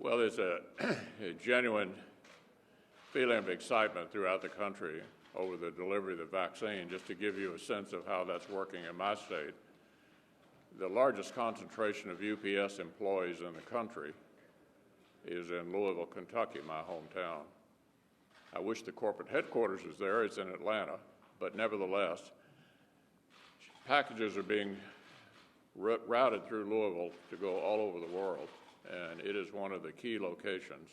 Well, there's a genuine feeling of excitement throughout the country over the delivery of the vaccine. Just to give you a sense of how that's working in my state, the largest concentration of UPS employees in the country is in Louisville, Kentucky, my hometown. I wish the corporate headquarters was there. It's in Atlanta, but nevertheless, packages are being routed through Louisville to go all over the world, and it is one of the key locations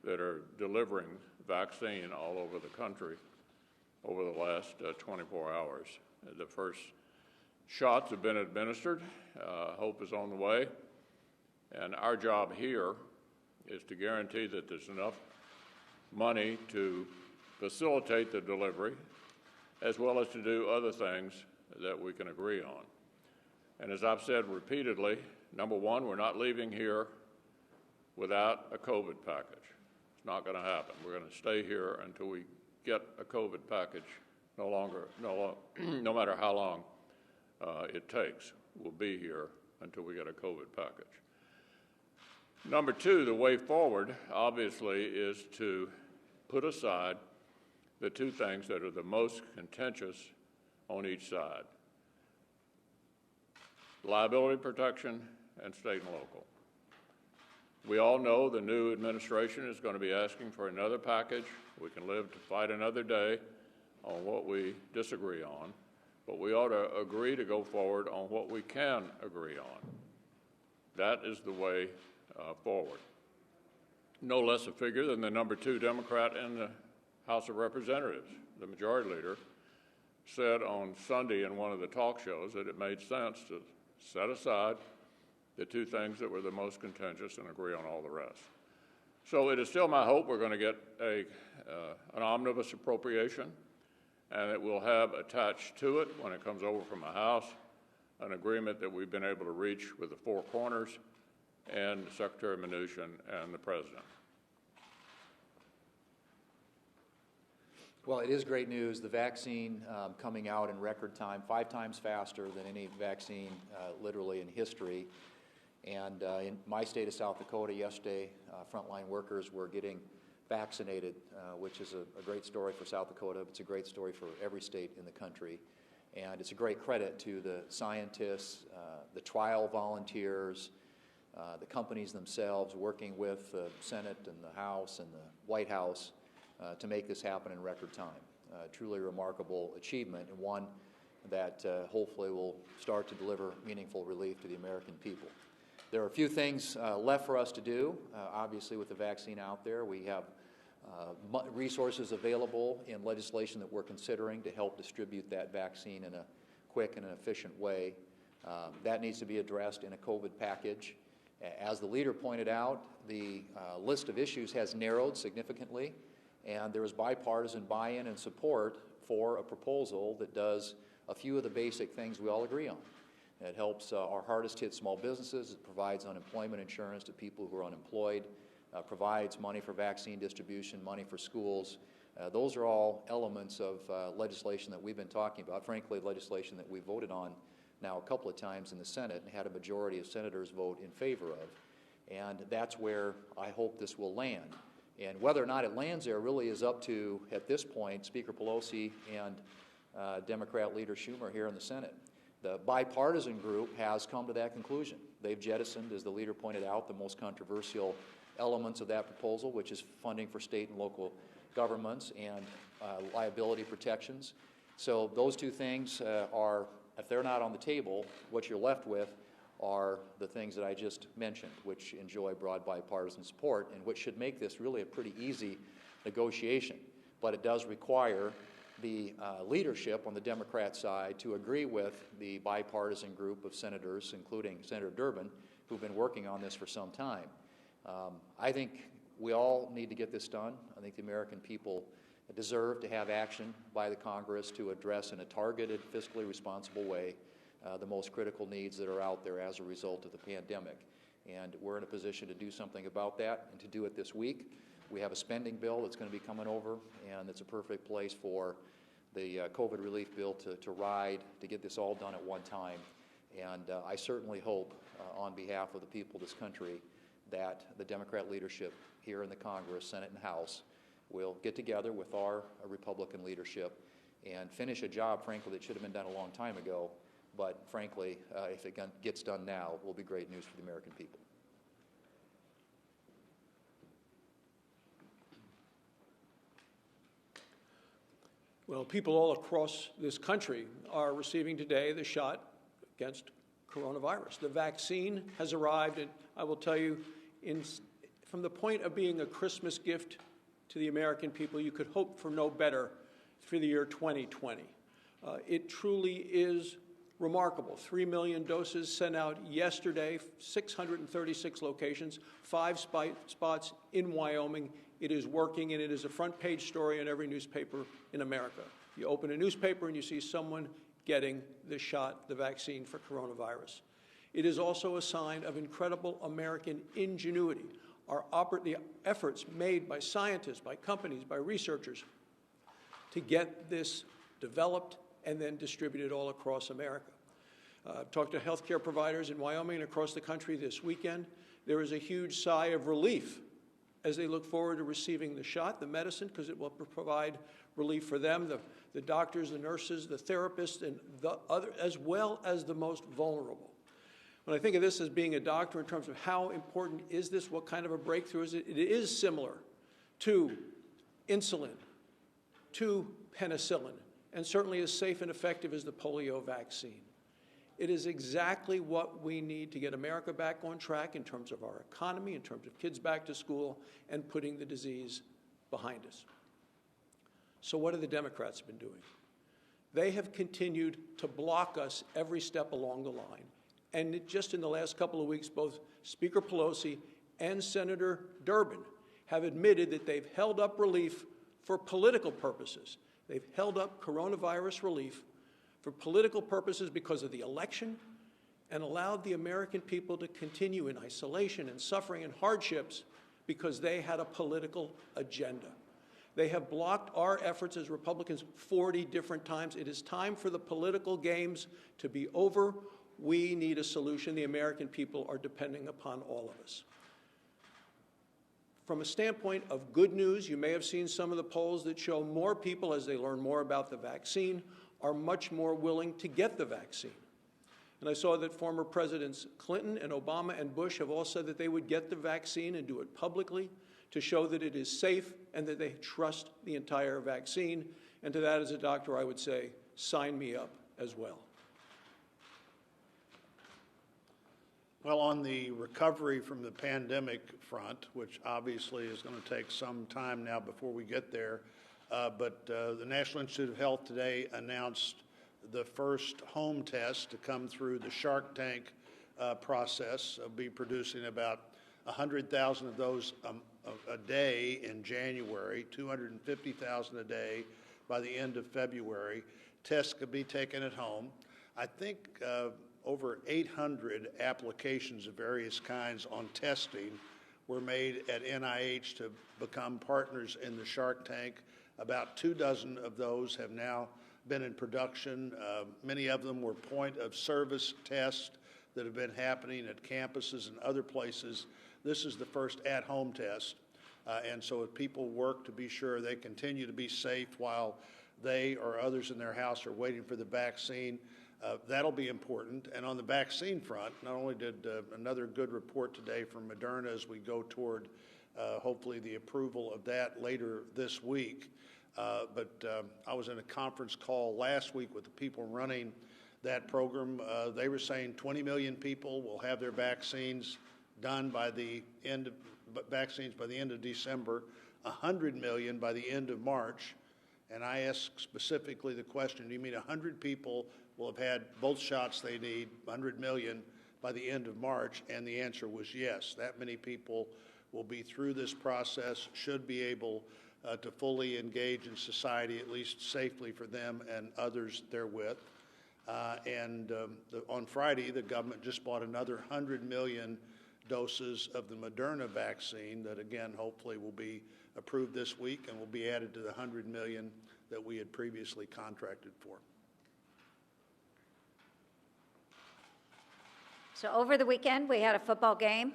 that are delivering vaccine all over the country over the last 24 hours. The first shots have been administered. Hope is on the way, and our job here is to guarantee that there's enough money to facilitate the delivery, as well as to do other things that we can agree on. And as I've said repeatedly, number one, we're not leaving here without a COVID package. It's not going to happen. We're going to stay here until we get a COVID package, no matter how long it takes. We'll be here until we get a COVID package. Number two, the way forward, obviously, is to put aside the two things that are the most contentious on each side: liability protection and state and local. We all know the new administration is going to be asking for another package. We can live to fight another day on what we disagree on, but we ought to agree to go forward on what we can agree on. That is the way forward. No less a figure than the number two Democrat in the House of Representatives, the majority leader, said on Sunday in one of the talk shows that it made sense to set aside the two things that were the most contentious and agree on all the rest. So it is still my hope we're going to get an omnibus appropriation, and it will have attached to it, when it comes over from the House, an agreement that we've been able to reach with the four corners and Secretary Mnuchin and the President. Well, it is great news. The vaccine coming out in record time, 5 times faster than any vaccine literally in history. And in my state of South Dakota yesterday, frontline workers were getting vaccinated, which is a great story for South Dakota. It's a great story for every state in the country. And it's a great credit to the scientists, the trial volunteers, the companies themselves working with the Senate and the House and the White House to make this happen in record time. Truly remarkable achievement, and one that hopefully will start to deliver meaningful relief to the American people. There are a few things left for us to do. Obviously, with the vaccine out there, we have resources available in legislation that we're considering to help distribute that vaccine in a quick and an efficient way. That needs to be addressed in a COVID package. As the leader pointed out, the list of issues has narrowed significantly, and there is bipartisan buy-in and support for a proposal that does a few of the basic things we all agree on. It helps our hardest hit small businesses. It provides unemployment insurance to people who are unemployed, provides money for vaccine distribution, money for schools. Those are all elements of legislation that we've been talking about, frankly, legislation that we voted on now a couple of times in the Senate and had a majority of senators vote in favor of. And that's where I hope this will land. And whether or not it lands there really is up to, at this point, Speaker Pelosi and Democrat Leader Schumer here in the Senate. The bipartisan group has come to that conclusion. They've jettisoned, as the leader pointed out, the most controversial elements of that proposal, which is funding for state and local governments and liability protections. So those two things are, if they're not on the table, what you're left with are the things that I just mentioned, which enjoy broad bipartisan support and which should make this really a pretty easy negotiation. But it does require the leadership on the Democrat side to agree with the bipartisan group of senators, including Senator Durbin, who've been working on this for some time. I think we all need to get this done. I think the American people deserve to have action by the Congress to address in a targeted, fiscally responsible way the most critical needs that are out there as a result of the pandemic. And we're in a position to do something about that and to do it this week. We have a spending bill that's going to be coming over, and it's a perfect place for the COVID relief bill to ride, to get this all done at one time. And I certainly hope, on behalf of the people of this country, that the Democrat leadership here in the Congress, Senate and House, will get together with our Republican leadership and finish a job, frankly, that should have been done a long time ago. But frankly, if it gets done now, it will be great news for the American people. Well, people all across this country are receiving today the shot against coronavirus. The vaccine has arrived, and I will tell you, from the point of being a Christmas gift to the American people, you could hope for no better for the year 2020. It truly is remarkable. 3 million doses sent out yesterday, 636 locations, 5 spots in Wyoming. It is working, and it is a front-page story in every newspaper in America. You open a newspaper and you see someone getting the shot, the vaccine for coronavirus. It is also a sign of incredible American ingenuity. The efforts made by scientists, by companies, by researchers to get this developed and then distributed all across America. I've talked to healthcare providers in Wyoming and across the country this weekend. There is a huge sigh of relief as they look forward to receiving the shot, the medicine, because it will provide relief for them, the doctors, the nurses, the therapists, and the other, as well as the most vulnerable. When I think of this as being a doctor in terms of how important is this, what kind of a breakthrough is it, it is similar to insulin, to penicillin, and certainly as safe and effective as the polio vaccine. It is exactly what we need to get America back on track in terms of our economy, in terms of kids back to school, and putting the disease behind us. So what have the Democrats been doing? They have continued to block us every step along the line. And just in the last couple of weeks, both Speaker Pelosi and Senator Durbin have admitted that they've held up relief for political purposes. They've held up coronavirus relief for political purposes because of the election and allowed the American people to continue in isolation and suffering and hardships because they had a political agenda. They have blocked our efforts as Republicans 40 different times. It is time for the political games to be over. We need a solution. The American people are depending upon all of us. From a standpoint of good news, you may have seen some of the polls that show more people, as they learn more about the vaccine, are much more willing to get the vaccine. And I saw that former Presidents Clinton and Obama and Bush have all said that they would get the vaccine and do it publicly to show that it is safe and that they trust the entire vaccine. And to that, as a doctor, I would say, sign me up as well. Well, on the recovery from the pandemic front, which obviously is going to take some time now before we get there, but the National Institute of Health today announced the first home test to come through the Shark Tank process. They'll be producing about 100,000 of those a day in January, 250,000 a day by the end of February. Tests could be taken at home. I think over 800 applications of various kinds on testing were made at NIH to become partners in the Shark Tank. About 24 of those have now been in production. Many of them were point-of-service tests that have been happening at campuses and other places. This is the first at-home test. And so if people work to be sure they continue to be safe while they or others in their house are waiting for the vaccine, that'll be important. And on the vaccine front, not only did another good report today from Moderna as we go toward hopefully the approval of that later this week, but I was in a conference call last week with the people running that program. They were saying 20 million people will have their vaccines done by the end of December, 100 million by the end of March. And I asked specifically the question, do you mean 100 people will have had both shots they need, 100 million, by the end of March? And the answer was yes. That many people will be through this process, should be able to fully engage in society, at least safely for them and others therewith. On Friday, the government just bought another 100 million doses of the Moderna vaccine that, again, hopefully will be approved this week and will be added to the 100 million that we had previously contracted for. So over the weekend, we had a football game.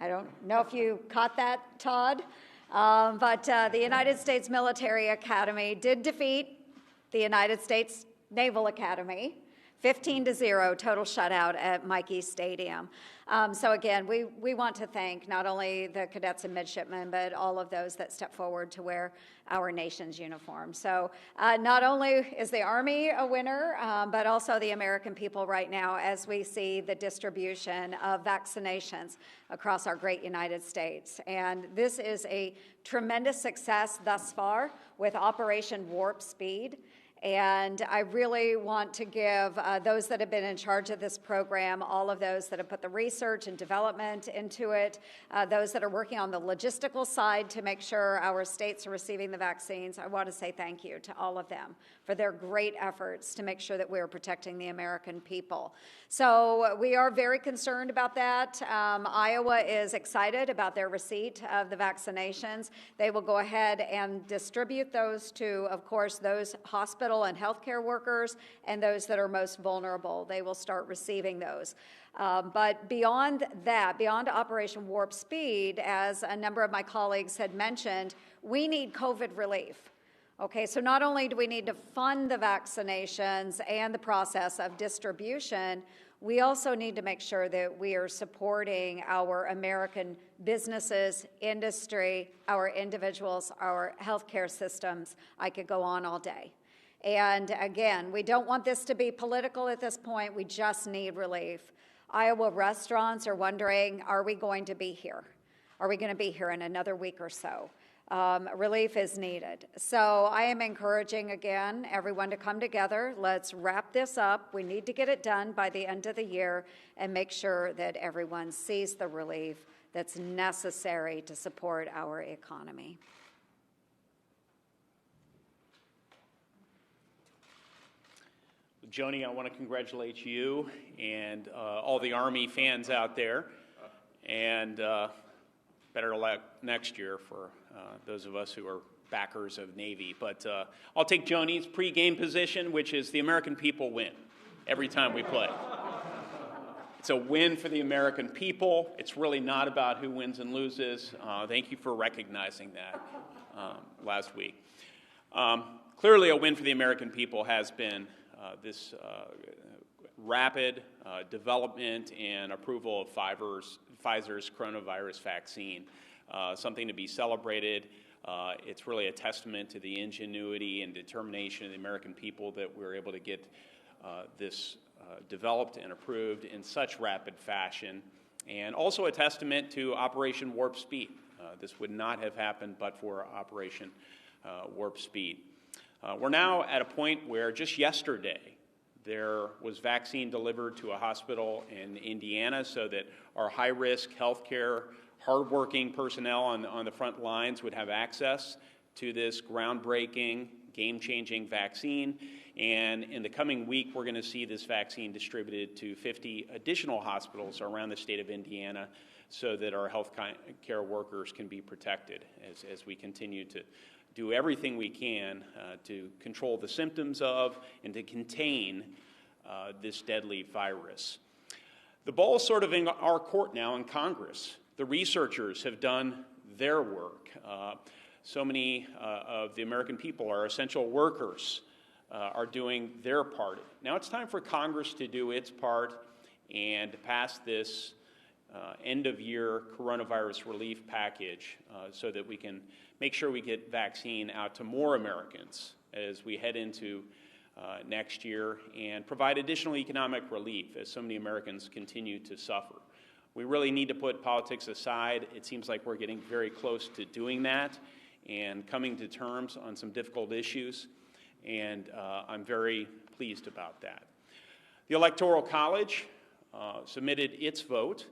I don't know if you caught that, Todd, but the United States Military Academy did defeat the United States Naval Academy, 15-0, total shutout at Mikey Stadium. So again, we want to thank not only the cadets and midshipmen, but all of those that step forward to wear our nation's uniform. So not only is the Army a winner, but also the American people right now as we see the distribution of vaccinations across our great United States. And this is a tremendous success thus far with Operation Warp Speed. And I really want to give those that have been in charge of this program, all of those that have put the research and development into it, those that are working on the logistical side to make sure our states are receiving the vaccines, I want to say thank you to all of them for their great efforts to make sure that we are protecting the American people. So we are very concerned about that. Iowa is excited about their receipt of the vaccinations. They will go ahead and distribute those to, of course, those hospital and healthcare workers and those that are most vulnerable. They will start receiving those. But beyond that, beyond Operation Warp Speed, as a number of my colleagues had mentioned, we need COVID relief. Okay, so not only do we need to fund the vaccinations and the process of distribution, we also need to make sure that we are supporting our American businesses, industry, our individuals, our healthcare systems. I could go on all day. And again, we don't want this to be political at this point. We just need relief. Iowa restaurants are wondering, are we going to be here? Are we going to be here in another week or so? Relief is needed. So I am encouraging, again, everyone to come together. Let's wrap this up. We need to get it done by the end of the year and make sure that everyone sees the relief that's necessary to support our economy. Joni, I want to congratulate you and all the Army fans out there, and better luck next year for those of us who are backers of Navy. But I'll take Joni's pregame position, which is the American people win every time we play. It's a win for the American people. It's really not about who wins and loses. Thank you for recognizing that last week. Clearly, a win for the American people has been this rapid development and approval of Pfizer's coronavirus vaccine, something to be celebrated. It's really a testament to the ingenuity and determination of the American people that we're able to get this developed and approved in such rapid fashion, and also a testament to Operation Warp Speed. This would not have happened but for Operation Warp Speed. We're now at a point where just yesterday there was vaccine delivered to a hospital in Indiana so that our high-risk healthcare, hardworking personnel on the front lines would have access to this groundbreaking, game-changing vaccine. And in the coming week, we're going to see this vaccine distributed to 50 additional hospitals around the state of Indiana so that our health care workers can be protected as we continue to do everything we can to control the symptoms of and to contain this deadly virus. The ball is sort of in our court now in Congress. The researchers have done their work. So many of the American people, our essential workers, are doing their part. Now it's time for Congress to do its part and to pass this end-of-year coronavirus relief package so that we can make sure we get vaccine out to more Americans as we head into next year and provide additional economic relief as so many Americans continue to suffer. We really need to put politics aside. It seems like we're getting very close to doing that and coming to terms on some difficult issues, and I'm very pleased about that. The Electoral College submitted its vote.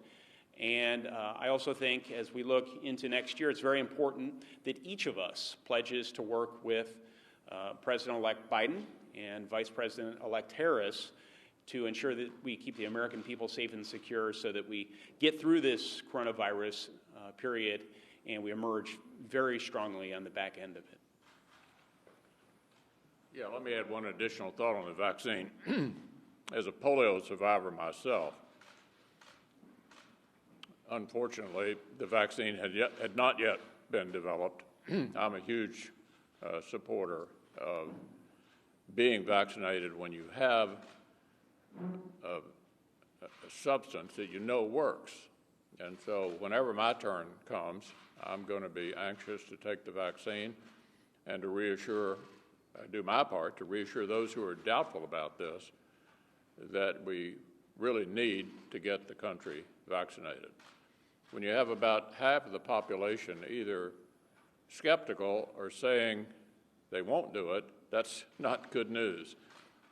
And I also think as we look into next year, it's very important that each of us pledges to work with President-elect Biden and Vice President-elect Harris to ensure that we keep the American people safe and secure so that we get through this coronavirus period and we emerge very strongly on the back end of it. Yeah, let me add one additional thought on the vaccine. As a polio survivor myself, unfortunately, the vaccine had not yet been developed. I'm a huge supporter of being vaccinated when you have a substance that you know works. And so whenever my turn comes, I'm going to be anxious to take the vaccine and to reassure, do my part to reassure those who are doubtful about this that we really need to get the country vaccinated. When you have about half of the population either skeptical or saying they won't do it, that's not good news.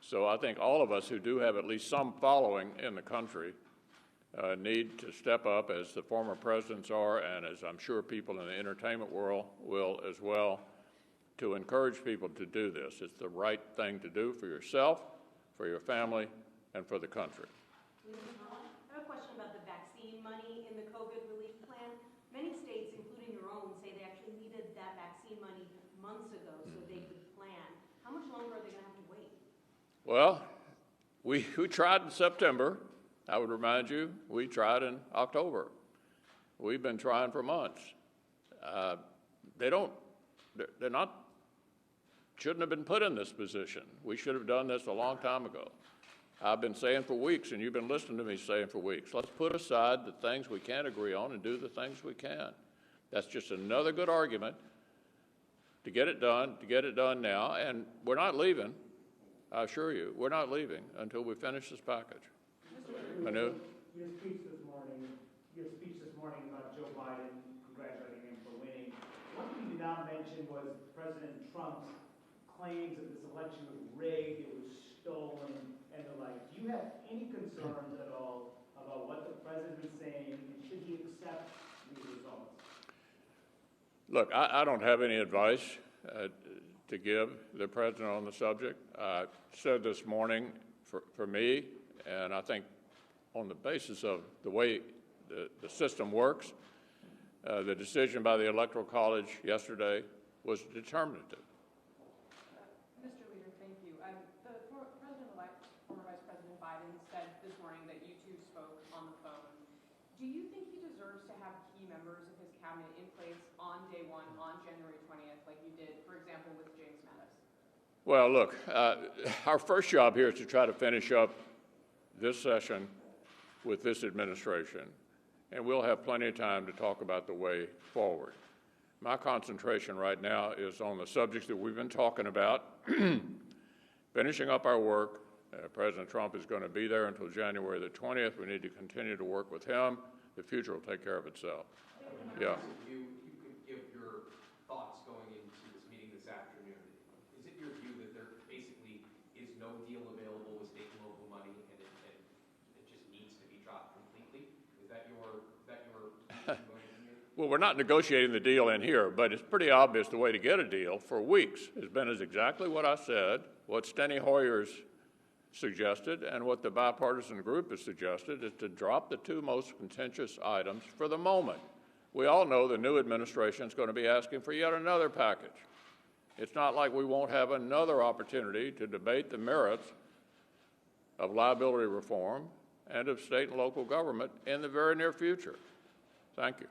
So I think all of us who do have at least some following in the country need to step up, as the former presidents are, and as I'm sure people in the entertainment world will as well, to encourage people to do this. It's the right thing to do for yourself, for your family, and for the country. I have a question about the vaccine money in the COVID relief plan. Many states, including your own, say they actually needed that vaccine money months ago so they could plan. How much longer are they going to have to wait? Well, we tried in September. I would remind you, we tried in October. We've been trying for months. Shouldn't have been put in this position. We should have done this a long time ago. I've been saying for weeks, and you've been listening to me saying for weeks, let's put aside the things we can't agree on and do the things we can. That's just another good argument to get it done now, and we're not leaving. I assure you, we're not leaving until we finish this package. Manu? Your speech this morning about Joe Biden, congratulating him for winning. One thing you did not mention was President Trump's claims that this election was rigged, it was stolen, and the like. Do you have any concerns at all about what the president is saying, and should he accept these results? Look, I don't have any advice to give the president on the subject. I said this morning, for me, and I think on the basis of the way the system works, the decision by the Electoral College yesterday was determinative. Mr. Leader, thank you. The President-elect, former Vice President Biden, said this morning that you two spoke on the phone. Do you think he deserves to have key members of his cabinet in place on day one, on January 20th, like you did, for example, with James Mattis? Well, look, our first job here is to try to finish up this session with this administration, and we'll have plenty of time to talk about the way forward. My concentration right now is on the subjects that we've been talking about, finishing up our work. President Trump is going to be there until January the 20th. We need to continue to work with him. The future will take care of itself. Yeah. You could give your thoughts going into this meeting this afternoon. Is it your view that there basically is no deal available with state and local money, and it just needs to be dropped completely? Is that your Well, we're not negotiating the deal in here, but it's pretty obvious the way to get a deal for weeks has been exactly what I said, what Steny Hoyer's suggested, and what the bipartisan group has suggested, is to drop the two most contentious items for the moment. We all know the new administration is going to be asking for yet another package. It's not like we won't have another opportunity to debate the merits of liability reform and of state and local government in the very near future. Thank you.